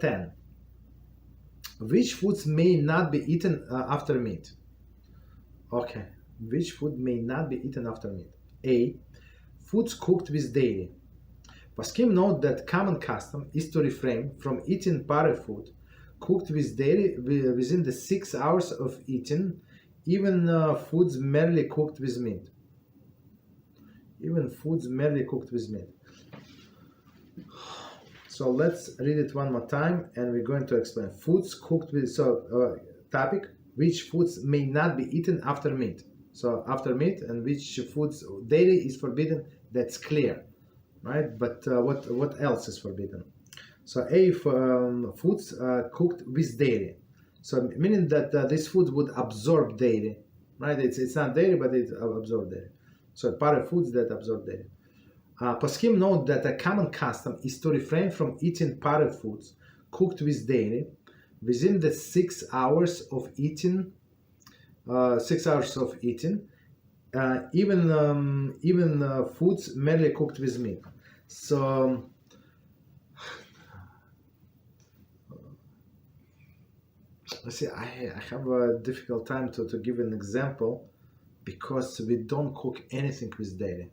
10. Which foods may not be eaten after meat? Okay. Which food may not be eaten after meat? A. Foods cooked with dairy. Poskim note that common custom is to refrain from eating parve food cooked with dairy within the 6 hours of eating, even foods merely cooked with meat. Even foods merely cooked with meat. So let's read it one more time, and we're going to explain. Foods cooked with, topic, which foods may not be eaten after meat. So after meat, and which foods, dairy is forbidden, that's clear, right? But what else is forbidden? So A, foods cooked with dairy. So meaning that this food would absorb dairy, right? It's not dairy, but it absorbs dairy. So parve foods that absorb dairy. Poskim note that a common custom is to refrain from eating parve foods cooked with dairy within the 6 hours of eating. 6 hours of eating, even foods merely cooked with meat. So let's see. I have a difficult time to give an example because we don't cook anything with dairy.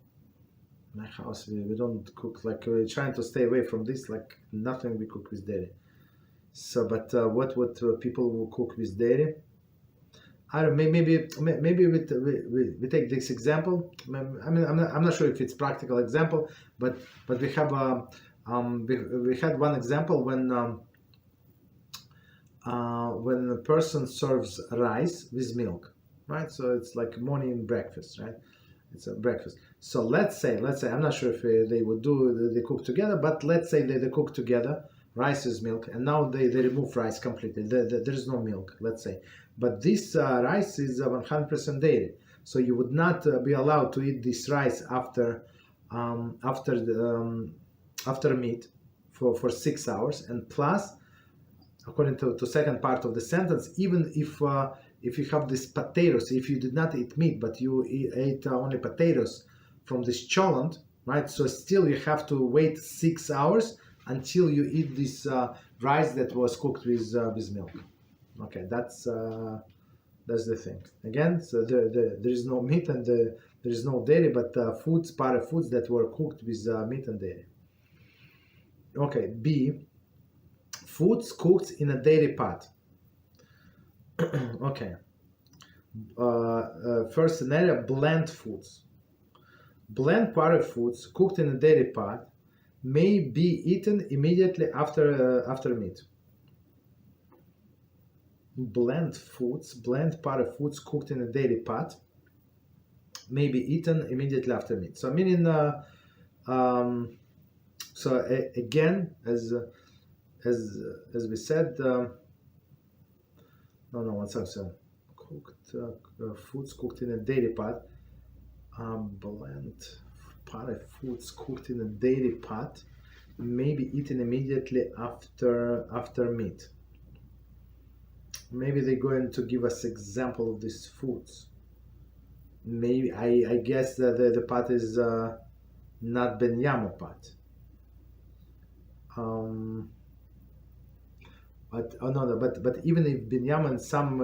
In my house, we don't cook, like we're trying to stay away from this, like nothing we cook with dairy. So, but what people will cook with dairy? I don't. Maybe we take this example. I mean, I'm not sure if it's practical example, but we have we had one example when a person serves rice with milk, right? So it's like morning breakfast, right? It's a breakfast. So let's say I'm not sure if they cook together, but let's say they cook together rice with milk, and now they remove rice completely. There is no milk, let's say. But this rice is 100% dairy, so you would not be allowed to eat this rice after meat for 6 hours. And plus, according to second part of the sentence, even if you have these potatoes, if you did not eat meat but you ate only potatoes from this cholent, right? So still you have to wait 6 hours until you eat this rice that was cooked with milk. Okay, that's the thing. Again, so there is no meat and there is no dairy, but parve foods that were cooked with meat and dairy. Okay, B, foods cooked in a dairy pot. Okay. First scenario, bland foods. Bland parve foods cooked in a dairy pot may be eaten immediately after meat. Bland parve foods cooked in a dairy pot may be eaten immediately after meat. So meaning, again, as we said, cooked foods cooked in a dairy pot. Bland parve foods cooked in a dairy pot may be eaten immediately after meat. Maybe they're going to give us example of these foods. Maybe I guess that the pot is not ben yamo pot. But even if ben yamo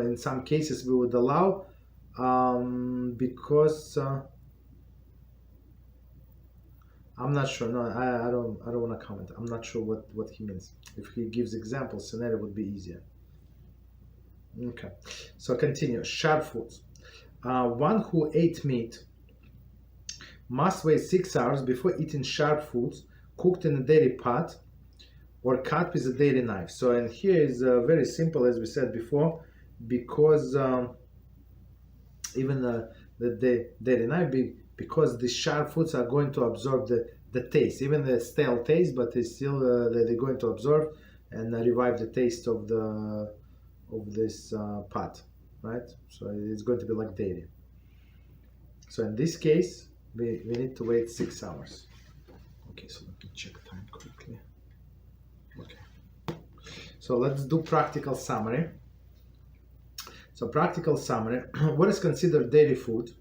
in some cases we would allow, because I'm not sure. No, I don't want to comment. I'm not sure what he means. If he gives examples, scenario would be easier. Okay, so continue. Sharp foods. One who ate meat must wait 6 hours before eating sharp foods cooked in a dairy pot or cut with a dairy knife. So, and here is very simple, as we said before, because even the dairy knife, because the sharp foods are going to absorb the taste, even the stale taste, but it's still they're going to absorb and revive the taste of this pot, right? So it's going to be like dairy. So in this case, we need to wait 6 hours. Okay, so let me check time quickly. Okay, so let's do practical summary. So practical summary, what is considered dairy food?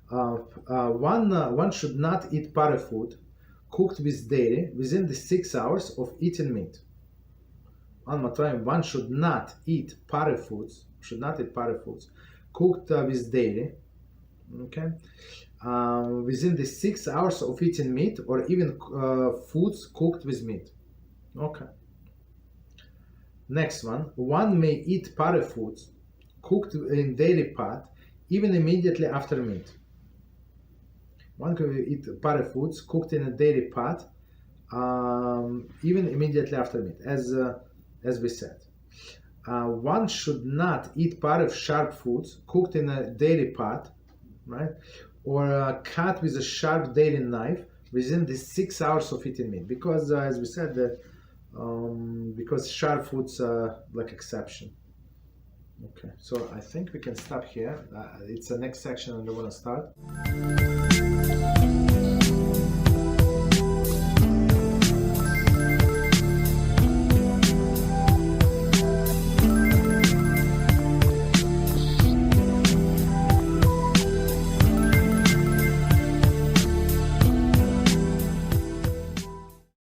One should not eat parve food cooked with dairy within the 6 hours of eating meat. One should not eat party foods. Cooked with dairy. Okay. Within the 6 hours of eating meat, or even foods cooked with meat. Okay. Next one. One may eat party foods cooked in dairy pot even immediately after meat. One can eat party foods cooked in a dairy pot even immediately after meat, as we said. One should not eat part of sharp foods cooked in a dairy pot, right, or cut with a sharp dairy knife within the 6 hours of eating meat, because as we said, because sharp foods are like exception. Okay, so I think we can stop here. It's the next section and I want to start.